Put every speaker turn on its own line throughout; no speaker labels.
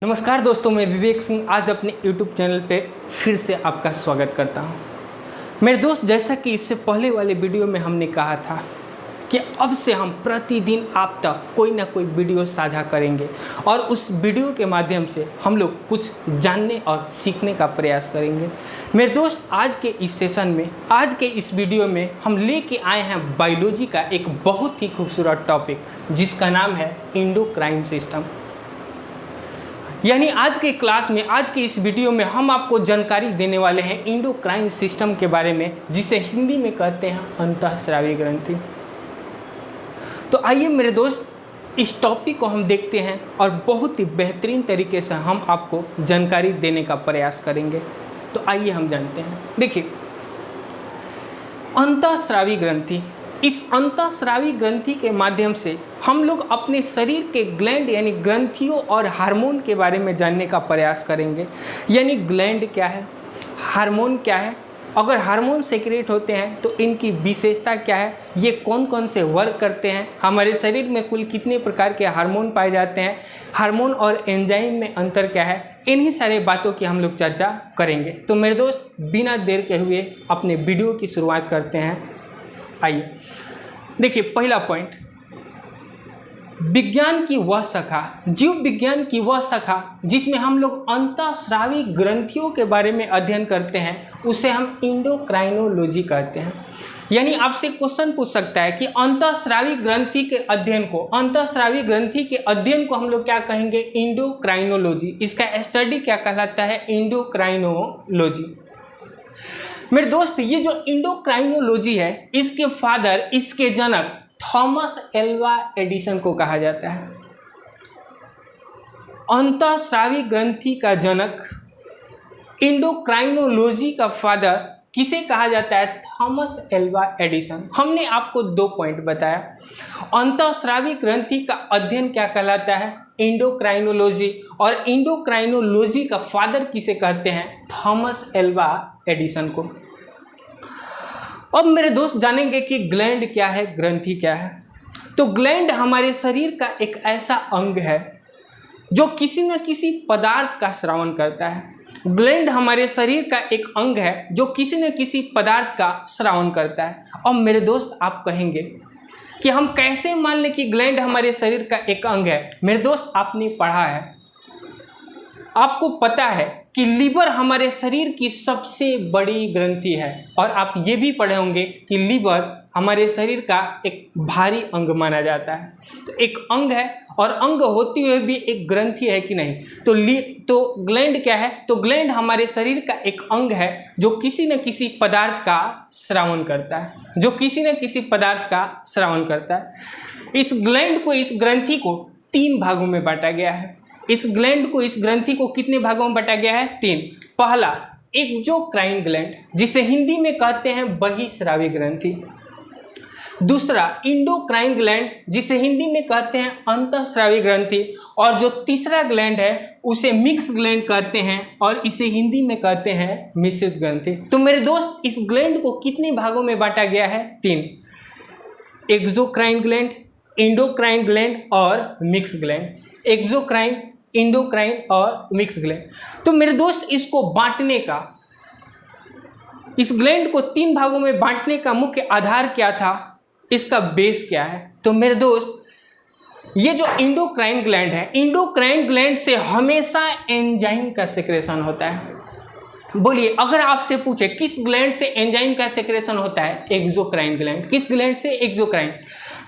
नमस्कार दोस्तों, मैं विवेक सिंह आज अपने YouTube चैनल पे फिर से आपका स्वागत करता हूँ। मेरे दोस्त, जैसा कि इससे पहले वाले वीडियो में हमने कहा था कि अब से हम प्रतिदिन आप तक कोई ना कोई वीडियो साझा करेंगे और उस वीडियो के माध्यम से हम लोग कुछ जानने और सीखने का प्रयास करेंगे। मेरे दोस्त, आज के इस सेशन में, आज के इस वीडियो में हम लेके आए हैं बायोलॉजी का एक बहुत ही खूबसूरत टॉपिक जिसका नाम है एंडोक्राइन सिस्टम। यानी आज के क्लास में, आज के इस वीडियो में हम आपको जानकारी देने वाले हैं एंडोक्राइन सिस्टम के बारे में, जिसे हिंदी में कहते हैं अंतःस्रावी ग्रंथि। तो आइए मेरे दोस्त, इस टॉपिक को हम देखते हैं और बहुत ही बेहतरीन तरीके से हम आपको जानकारी देने का प्रयास करेंगे। तो आइए हम जानते हैं। देखिए, अंतःस्रावी ग्रंथि, इस अंतःस्रावी ग्रंथि के माध्यम से हम लोग अपने शरीर के ग्लैंड यानी ग्रंथियों और हार्मोन के बारे में जानने का प्रयास करेंगे। यानी ग्लैंड क्या है, हार्मोन क्या है, अगर हार्मोन सेक्रेट होते हैं तो इनकी विशेषता क्या है, ये कौन कौन से वर्क करते हैं, हमारे शरीर में कुल कितने प्रकार के हार्मोन पाए जाते हैं, हार्मोन और एंजाइम में अंतर क्या है, इन्हीं सारे बातों की हम लोग चर्चा करेंगे। तो मेरे दोस्त, बिना देर के हुए अपने वीडियो की शुरुआत करते हैं। आइए देखिए, पहला पॉइंट, विज्ञान की वह शाखा, जीव विज्ञान की वह शाखा जिसमें हम लोग अंतःस्रावी ग्रंथियों के बारे में अध्ययन करते हैं, उसे हम एंडोक्राइनोलॉजी कहते हैं। यानी आपसे क्वेश्चन पूछ सकता है कि अंतःस्रावी ग्रंथि के अध्ययन को, अंतःस्रावी ग्रंथि के अध्ययन को हम लोग क्या कहेंगे, एंडोक्राइनोलॉजी। इसका स्टडी क्या कहलाता है, एंडोक्राइनोलॉजी। मेरे दोस्त, ये जो एंडोक्राइनोलॉजी है, इसके फादर, इसके जनक थॉमस एल्वा एडिसन को कहा जाता है। अंतःस्रावी ग्रंथि का जनक, एंडोक्राइनोलॉजी का फादर किसे कहा जाता है, थॉमस एल्वा एडिसन। हमने आपको 2 पॉइंट बताया। अंतःस्रावी ग्रंथि का अध्ययन क्या कहलाता है, एंडोक्राइनोलॉजी, और एंडोक्राइनोलॉजी का फादर किसे कहते हैं, थॉमस एल्वा एडिसन को। अब मेरे दोस्त जानेंगे कि ग्लैंड क्या है, ग्रंथि क्या है। तो ग्लैंड हमारे शरीर का एक ऐसा अंग है जो किसी न किसी पदार्थ का श्रावण करता है। ग्लैंड हमारे शरीर का एक अंग है जो किसी न किसी पदार्थ का श्रावण करता है। अब मेरे दोस्त, आप कहेंगे कि हम कैसे मान लें कि ग्लैंड हमारे शरीर का एक अंग है। मेरे दोस्त, आपने पढ़ा है, आपको पता है कि लीवर हमारे शरीर की सबसे बड़ी ग्रंथि है, और आप ये भी पढ़े होंगे कि लीवर हमारे शरीर का एक भारी अंग माना जाता है। तो एक अंग है और अंग होते हुए भी एक ग्रंथि है कि नहीं। तो ग्लैंड क्या है, तो ग्लैंड हमारे शरीर का एक अंग है जो किसी न किसी पदार्थ का श्रावण करता है, जो किसी न किसी पदार्थ का श्रावण करता है। इस ग्लैंड को, इस ग्रंथि को 3 भागों में बांटा गया है। इस ग्लैंड को, इस ग्रंथि को कितने भागों में बांटा गया है, 3। पहला, एक्सोक्राइन ग्लैंड, जिसे हिंदी में कहते हैं बहिस्रावी ग्रंथि। दूसरा, एंडोक्राइन ग्लैंड, जिसे हिंदी में कहते हैं अंतःस्रावी ग्रंथि। और जो तीसरा ग्लैंड है उसे मिक्स ग्लैंड कहते हैं, और इसे हिंदी में कहते हैं मिश्रित ग्रंथि। तो मेरे दोस्त, इस ग्लैंड को कितने भागों में बांटा गया है, 3। एक्सोक्राइन ग्लैंड, एंडोक्राइन ग्लैंड और मिक्स ग्लैंड। एक्सोक्राइन, एंडोक्राइन और मिक्स ग्लैंड। तो मेरे दोस्त, इसको बांटने का, इस ग्लैंड को 3 भागों में बांटने का मुख्य आधार क्या था, इसका बेस क्या है। तो मेरे दोस्त, ये जो एंडोक्राइन ग्लैंड है, एंडोक्राइन ग्लैंड से हमेशा एंजाइम का सेक्रेशन होता है। बोलिए, अगर आपसे पूछे किस ग्लैंड से एंजाइम का सेक्रेशन होता है, एक्सोक्राइन ग्लैंड। किस ग्लैंड से, एक्सोक्राइन।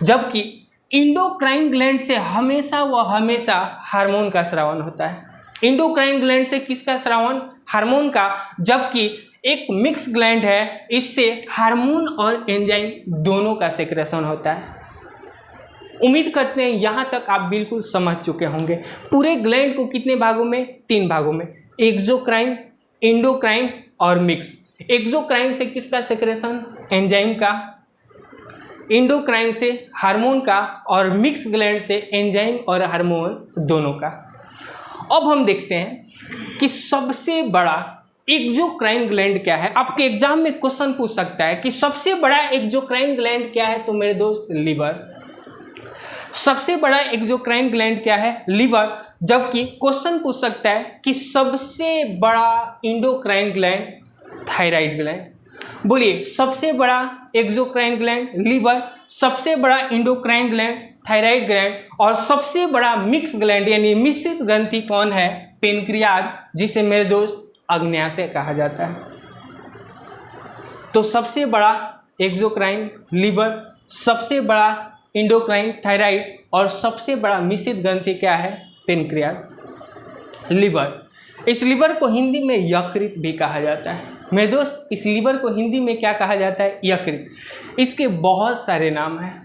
जबकि एंडोक्राइन ग्लैंड से हमेशा हार्मोन का श्रावण होता है। एंडोक्राइन ग्लैंड से किसका श्रावण, हार्मोन का। जबकि एक मिक्स ग्लैंड है, इससे हार्मोन और एंजाइम दोनों का सेक्रेशन होता है। उम्मीद करते हैं यहाँ तक आप बिल्कुल समझ चुके होंगे। पूरे ग्लैंड को कितने भागों में, 3 भागों में, एक्सोक्राइन, एंडोक्राइन और मिक्स। एक्सोक्राइन से किसका सेक्रेशन, एंजाइम का। एंडोक्राइन से हार्मोन का, और मिक्स ग्लैंड से एंजाइम और हार्मोन दोनों का। अब हम देखते हैं कि सबसे बड़ा एक्सोक्राइन ग्लैंड क्या है। आपके एग्जाम में क्वेश्चन पूछ सकता है कि सबसे बड़ा एक्सोक्राइन ग्लैंड क्या है। तो मेरे दोस्त, लीवर। सबसे बड़ा एक्सोक्राइन ग्लैंड क्या है, लीवर। जबकि क्वेश्चन पूछ सकता है कि सबसे बड़ा इंडोक्राइन ग्लैंड थायराइड ग्लैंड। बोलिए, सबसे बड़ा एक्सोक्राइन ग्लैंड लीवर, सबसे बड़ा इंडोक्राइन ग्लैंड थायराइड ग्लैंड, और सबसे बड़ा मिक्स ग्लैंड यानी मिश्रित ग्रंथि कौन है? पेनक्रियाज, जिसे मेरे दोस्त अग्न्याशय कहा जाता है। तो सबसे बड़ा एक्सोक्राइन लीवर, सबसे बड़ा इंडोक्राइन थायराइड, और सबसे बड़ा मिश्रित ग्रंथि क्या है? Pancreas liver. इस लीवर को हिंदी में यकृत भी कहा जाता है। मेरे दोस्त, इस लीवर को हिंदी में क्या कहा जाता है? यकृत। इसके बहुत सारे नाम हैं,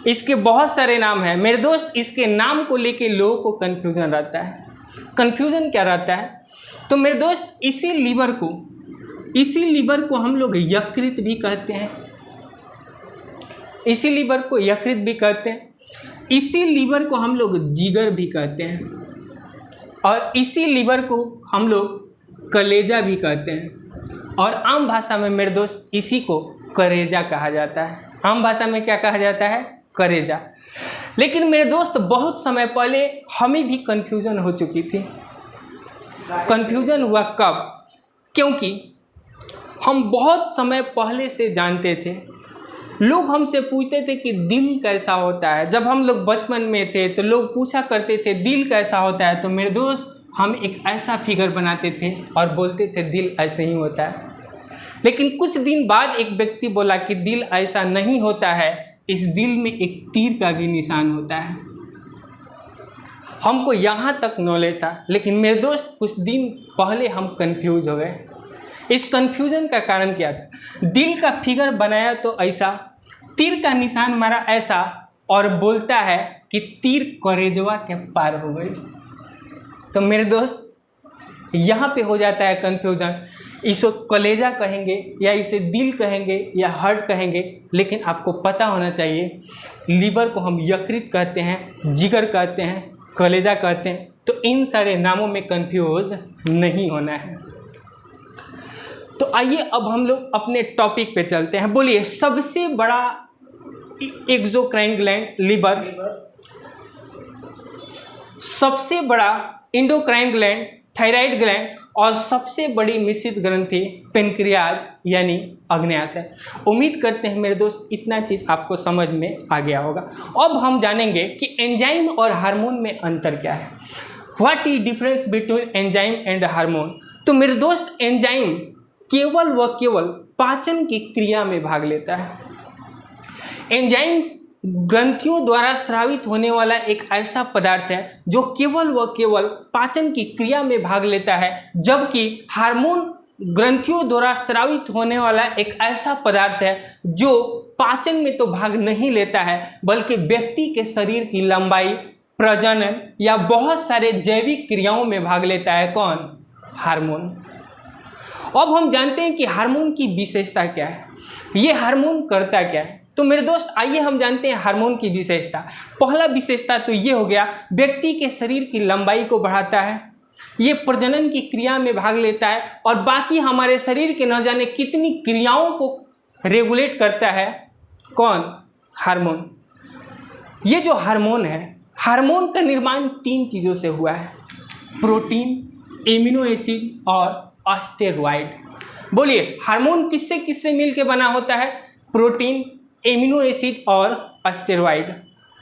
इसके बहुत सारे नाम हैं मेरे दोस्त। इसके नाम को लेके लोगों को कन्फ्यूजन रहता है। कन्फ्यूजन क्या रहता है? तो मेरे दोस्त, इसी लीवर को हम लोग यकृत भी कहते हैं, इसी लीवर को यकृत भी कहते हैं, इसी लीवर को हम लोग जिगर भी कहते हैं, और इसी लीवर को हम लोग कलेजा भी कहते हैं, और आम भाषा में मेरे दोस्त इसी को करेजा कहा जाता है। आम भाषा में क्या कहा जाता है? करेजा। लेकिन मेरे दोस्त, बहुत समय पहले हमें भी कन्फ्यूजन हो चुकी थी। कन्फ्यूजन हुआ कब? क्योंकि हम बहुत समय पहले से जानते थे, लोग हमसे पूछते थे कि दिल कैसा होता है। जब हम लोग बचपन में थे तो लोग पूछा करते थे दिल कैसा होता है, तो मेरे दोस्त हम एक ऐसा फिगर बनाते थे और बोलते थे दिल ऐसे ही होता है। लेकिन कुछ दिन बाद एक व्यक्ति बोला कि दिल ऐसा नहीं होता है, इस दिल में एक तीर का भी निशान होता है। हमको यहाँ तक नॉलेज था, लेकिन मेरे दोस्त कुछ दिन पहले हम कंफ्यूज हो गए। इस कंफ्यूजन का कारण क्या था? दिल का फिगर बनाया तो ऐसा, तीर का निशान मारा ऐसा, और बोलता है कि तीर करेजवा के पार हो गई। तो मेरे दोस्त, यहाँ पे हो जाता है कंफ्यूजन। इसको कलेजा कहेंगे या इसे दिल कहेंगे या हार्ट कहेंगे, लेकिन आपको पता होना चाहिए लीवर को हम यकृत कहते हैं, जिगर कहते हैं, कलेजा कहते हैं। तो इन सारे नामों में कंफ्यूज नहीं होना है। तो आइए अब हम लोग अपने टॉपिक पे चलते हैं। बोलिए, सबसे बड़ा एक्सोक्राइन ग्लैंड लीवर, सबसे बड़ा इंडोक्राइन ग्लैंड थायराइड ग्लैंड, और सबसे बड़ी मिश्रित ग्रंथि पेनक्रियाज यानी अग्न्याशय। उम्मीद करते हैं मेरे दोस्त इतना चीज़ आपको समझ में आ गया होगा। अब हम जानेंगे कि एंजाइम और हार्मोन में अंतर क्या है। What is difference between enzyme and hormone? तो मेरे दोस्त, एंजाइम केवल व केवल पाचन की क्रिया में भाग लेता है। एंजाइम ग्रंथियों द्वारा स्रावित होने वाला एक ऐसा पदार्थ है जो केवल व केवल पाचन की क्रिया में भाग लेता है, जबकि हार्मोन ग्रंथियों द्वारा स्रावित होने वाला एक ऐसा पदार्थ है जो पाचन में तो भाग नहीं लेता है, बल्कि व्यक्ति के शरीर की लंबाई, प्रजनन या बहुत सारे जैविक क्रियाओं में भाग लेता है। कौन? हार्मोन। अब हम जानते हैं कि हार्मोन की विशेषता क्या है, ये हार्मोन करता क्या है। तो मेरे दोस्त, आइए हम जानते हैं हार्मोन की विशेषता। पहला विशेषता तो ये हो गया, व्यक्ति के शरीर की लंबाई को बढ़ाता है, ये प्रजनन की क्रिया में भाग लेता है, और बाकी हमारे शरीर के न जाने कितनी क्रियाओं को रेगुलेट करता है। कौन? हार्मोन। ये जो हार्मोन है, हार्मोन का निर्माण 3 चीज़ों से हुआ है, प्रोटीन, एमिनो एसिड और स्टेरॉइड। बोलिए, हार्मोन किससे किससे मिलके बना होता है? प्रोटीन, एमिनो एसिड और स्टेरॉइड।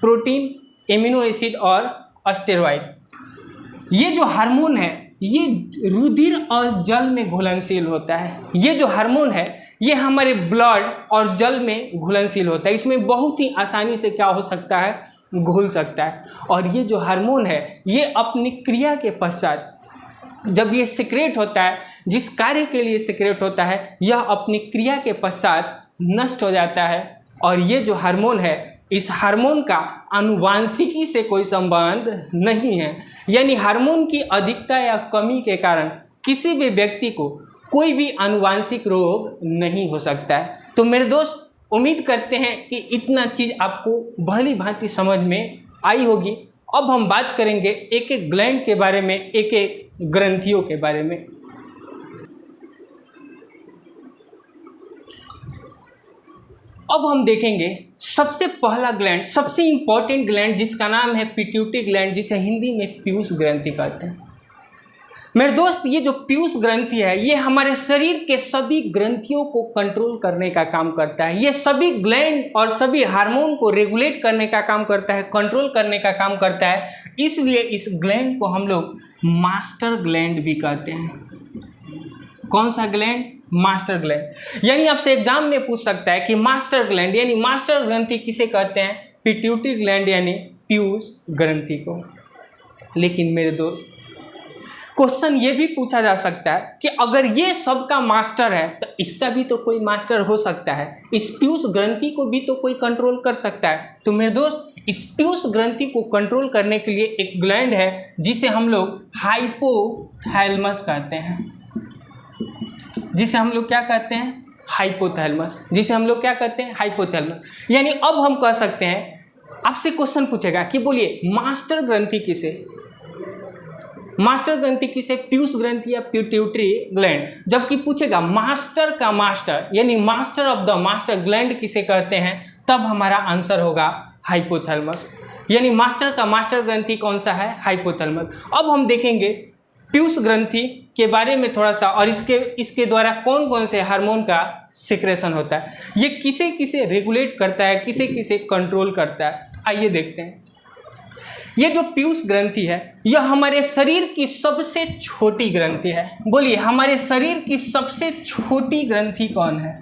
प्रोटीन, एमिनो एसिड और स्टेरॉइड। ये जो हार्मोन है ये रुधिर और जल में घुलनशील होता है। ये जो हार्मोन है ये हमारे ब्लड और जल में घुलनशील होता है। इसमें बहुत ही आसानी से क्या हो सकता है? घुल सकता है। और ये जो हार्मोन है ये अपनी क्रिया के पश्चात जब ये सिक्रेट होता है, जिस कार्य के लिए सिक्रेट होता है, यह अपनी क्रिया के पश्चात नष्ट हो जाता है। और ये जो हार्मोन है, इस हार्मोन का आनुवांशिकी से कोई संबंध नहीं है, यानी हार्मोन की अधिकता या कमी के कारण किसी भी व्यक्ति को कोई भी आनुवांशिक रोग नहीं हो सकता है। तो मेरे दोस्त, उम्मीद करते हैं कि इतना चीज़ आपको भली भांति समझ में आई होगी। अब हम बात करेंगे एक एक ग्लैंड के बारे में, एक एक ग्रंथियों के बारे में। अब हम देखेंगे सबसे पहला ग्लैंड, सबसे इंपॉर्टेंट ग्लैंड जिसका नाम है पिट्यूटरी ग्लैंड, जिसे हिंदी में पीयूष ग्रंथि कहते हैं। मेरे दोस्त, ये जो पीयूष ग्रंथि है ये हमारे शरीर के सभी ग्रंथियों को कंट्रोल करने का काम करता है। ये सभी ग्लैंड और सभी हार्मोन को रेगुलेट करने का काम करता है, कंट्रोल करने का काम करता है। इसलिए इस ग्लैंड को हम लोग मास्टर ग्लैंड भी कहते हैं। कौन सा ग्लैंड? Master gland. यानी आपसे एग्जाम में पूछ सकता है कि मास्टर ग्लैंड यानी मास्टर ग्रंथि किसे कहते हैं? पिट्यूटरी ग्लैंड यानी पीयूष ग्रंथि को। लेकिन मेरे दोस्त, क्वेश्चन ये भी पूछा जा सकता है कि अगर ये सबका मास्टर है तो इसका भी तो कोई मास्टर हो सकता है, इस पीयूष ग्रंथि को भी तो कोई कंट्रोल कर सकता है। तो मेरे दोस्त, इस पीयूष ग्रंथि को कंट्रोल करने के लिए एक ग्लैंड है जिसे हम लोग हाइपोथैलेमस कहते हैं। जिसे हम लोग क्या कहते हैं? हाइपोथैलेमस। जिसे हम लोग क्या कहते हैं? हाइपोथैलेमस। यानी अब हम कह सकते हैं, आपसे क्वेश्चन पूछेगा कि बोलिए मास्टर ग्रंथि किसे? मास्टर ग्रंथि किसे? पीयूष ग्रंथि या पिट्यूटरी ग्लैंड। जबकि पूछेगा मास्टर का मास्टर यानी master of the master gland किसे कहते हैं, तब हमारा आंसर होगा हाइपोथैलेमस। यानी मास्टर का मास्टर ग्रंथि कौन सा है? हाइपोथैलेमस। अब हम देखेंगे पीयूष ग्रंथि के बारे में थोड़ा सा, और इसके द्वारा कौन कौन से हार्मोन का सिक्रेशन होता है, ये किसे किसे रेगुलेट करता है, किसे किसे कंट्रोल करता है। आइए देखते हैं। ये जो पीयूष ग्रंथि है यह हमारे शरीर की सबसे छोटी ग्रंथि है। बोलिए हमारे शरीर की सबसे छोटी ग्रंथि कौन है?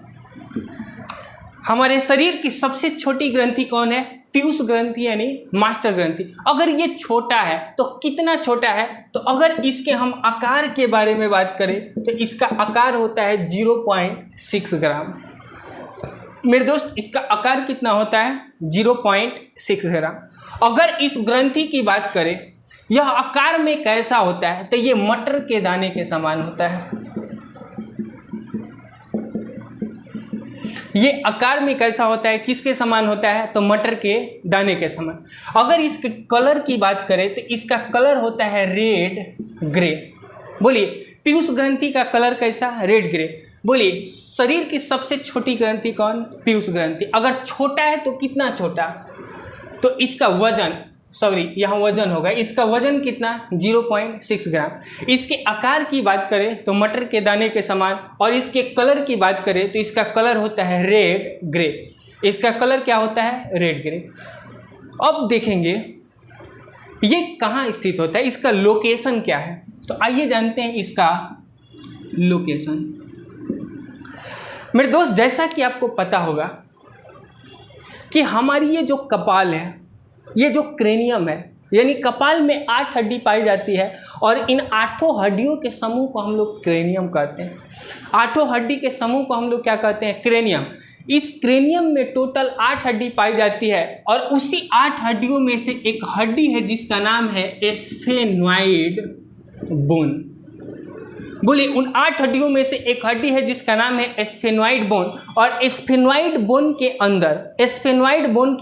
हमारे शरीर की सबसे छोटी ग्रंथि कौन है? पीयूष ग्रंथि यानी मास्टर ग्रंथि। अगर ये छोटा है तो कितना छोटा है? तो अगर इसके हम आकार के बारे में बात करें तो इसका आकार होता है 0.6 ग्राम। मेरे दोस्त, इसका आकार कितना होता है? 0.6 ग्राम। अगर इस ग्रंथि की बात करें, यह आकार में कैसा होता है? तो ये मटर के दाने के समान होता है। ये आकार में कैसा होता है? किसके समान होता है? तो मटर के दाने के समान। अगर इसके कलर की बात करें तो इसका कलर होता है रेड ग्रे। बोलिए पीयूष ग्रंथि का कलर कैसा? Red grey. बोलिए शरीर की सबसे छोटी ग्रंथि कौन? पीयूष ग्रंथि। अगर छोटा है तो कितना छोटा? तो इसका वजन, यहाँ वजन होगा, इसका वजन कितना? 0.6 ग्राम। इसके आकार की बात करें तो मटर के दाने के समान, और इसके कलर की बात करें तो इसका कलर होता है रेड ग्रे। इसका कलर क्या होता है? Red grey. अब देखेंगे ये कहाँ स्थित होता है, इसका लोकेशन क्या है। तो आइए जानते हैं इसका लोकेशन। मेरे दोस्त, जैसा कि आपको पता होगा कि हमारी ये जो कपाल है, ये जो क्रेनियम है, यानी कपाल में 8 हड्डी पाई जाती है और इन 8 हड्डियों के समूह को हम लोग क्रेनियम कहते हैं। 8 हड्डी के समूह को हम लोग क्या कहते हैं? क्रेनियम। इस क्रेनियम में टोटल 8 हड्डी पाई जाती है और उसी 8 हड्डियों में से एक हड्डी है जिसका नाम है स्फेनॉइड बोन। बोलिए उन 8 हड्डियों में से एक हड्डी है जिसका नाम है स्फेनॉइड बोन, और स्फेनॉइड बोन के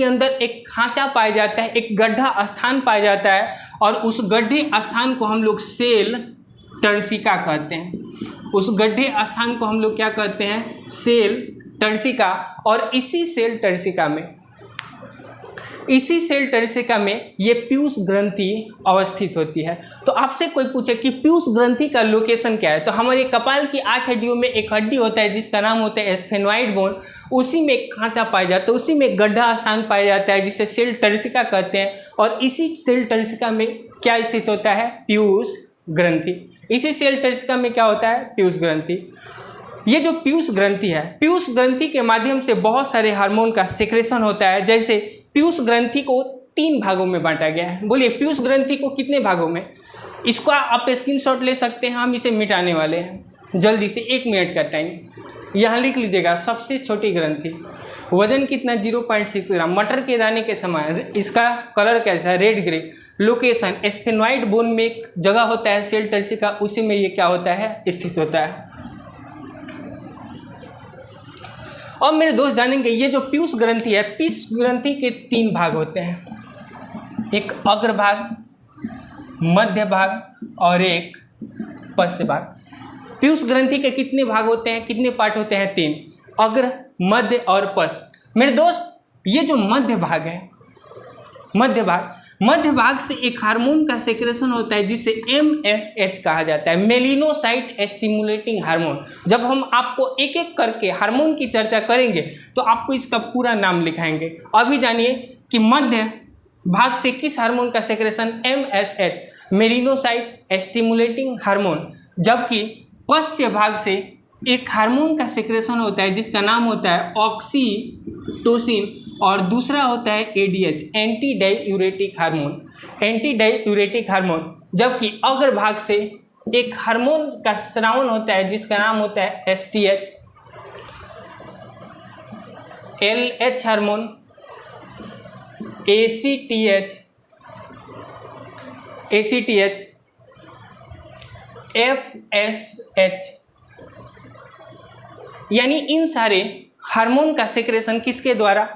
अंदर एक खांचा पाया जाता है, एक गड्ढा स्थान पाया जाता है, और उस गड्ढे स्थान को हम लोग सेल टर्सिका कहते हैं। उस गड्ढे स्थान को हम लोग क्या कहते हैं? Sella turcica. और इसी सेल टर्सिका में ये पीयूष ग्रंथि अवस्थित होती है। तो आपसे कोई पूछे कि पीयूष ग्रंथि का लोकेशन क्या है, तो हमारे कपाल की 8 हड्डियों में एक हड्डी होता है जिसका नाम होता है स्फेनॉइड बोन। उसी में एक खांचा पाया जाता है, उसी में एक गड्ढा स्थान पाया जाता है जिसे सेल टर्सिका कहते हैं, और इसी सेल टर्सिका में क्या स्थित होता है? पीयूष ग्रंथि। इसी सेल टर्सिका में क्या होता है? पीयूष ग्रंथि। ये जो पीयूष ग्रंथि है, पीयूष ग्रंथि के माध्यम से बहुत सारे हार्मोन का सिक्रेशन होता है। जैसे पीयूष ग्रंथि को 3 भागों में बांटा गया है। बोलिए पीयूष ग्रंथि को कितने भागों में? इसको आप स्क्रीनशॉट ले सकते हैं, हम इसे मिटाने वाले हैं जल्दी से, 1 मिनट का टाइम। यहाँ लिख लीजिएगा सबसे छोटी ग्रंथि, वजन कितना? 0.6 ग्राम, मटर के दाने के समान। इसका कलर कैसा है? Red grey. Location sphenoid bone में एक जगह होता है सेल टर्सिका, उसी में ये क्या होता है? स्थित होता है। अब मेरे दोस्त जानेंगे ये जो पीयूष ग्रंथि है, पीयूष ग्रंथि के 3 भाग होते हैं, एक अग्र भाग, मध्य भाग और एक पश्च भाग। पीयूष ग्रंथि के कितने भाग होते हैं, कितने पार्ट होते हैं? 3, अग्र, मध्य और पश्च। मेरे दोस्त, ये जो मध्य भाग है, मध्य भाग से एक हार्मोन का सेक्रेशन होता है जिसे MSH कहा जाता है, मेलिनोसाइट स्टिमुलेटिंग हार्मोन। जब हम आपको एक एक करके हार्मोन की चर्चा करेंगे तो आपको इसका पूरा नाम लिखाएंगे। अभी जानिए कि मध्य भाग से किस हार्मोन का सेक्रेशन, MSH, मेलिनोसाइट स्टिमुलेटिंग हार्मोन। जबकि पश्च भाग से एक हार्मोन का सेक्रेशन होता है जिसका नाम होता है ऑक्सीटोसिन, और दूसरा होता है ADH, एंटी डाययूरेटिक हार्मोन। जबकि अग्र भाग से एक हार्मोन का स्रावन होता है जिसका नाम होता है STH, LH hormone, ACTH, FSH। यानी इन सारे हार्मोन का सेक्रेशन किसके द्वारा,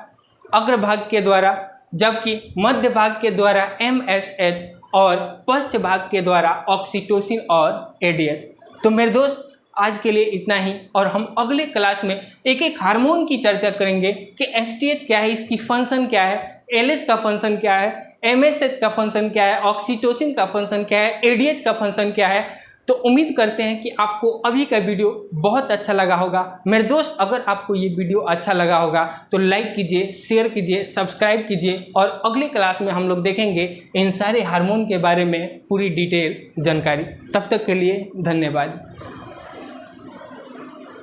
अग्रभाग के द्वारा, जबकि मध्य भाग के द्वारा MSH और पश्च भाग के द्वारा ऑक्सीटोसिन और ADH। तो मेरे दोस्त, आज के लिए इतना ही, और हम अगले क्लास में एक एक हार्मोन की चर्चा करेंगे कि STH क्या है, इसकी फंक्शन क्या है, LH का फंक्शन क्या है, MSH का फंक्शन क्या है, ऑक्सीटोसिन का फंक्शन क्या है, ADH का फंक्शन क्या है। तो उम्मीद करते हैं कि आपको अभी का वीडियो बहुत अच्छा लगा होगा। मेरे दोस्त, अगर आपको ये वीडियो अच्छा लगा होगा तो लाइक कीजिए, शेयर कीजिए, सब्सक्राइब कीजिए, और अगली क्लास में हम लोग देखेंगे इन सारे हार्मोन के बारे में पूरी डिटेल जानकारी। तब तक के लिए धन्यवाद।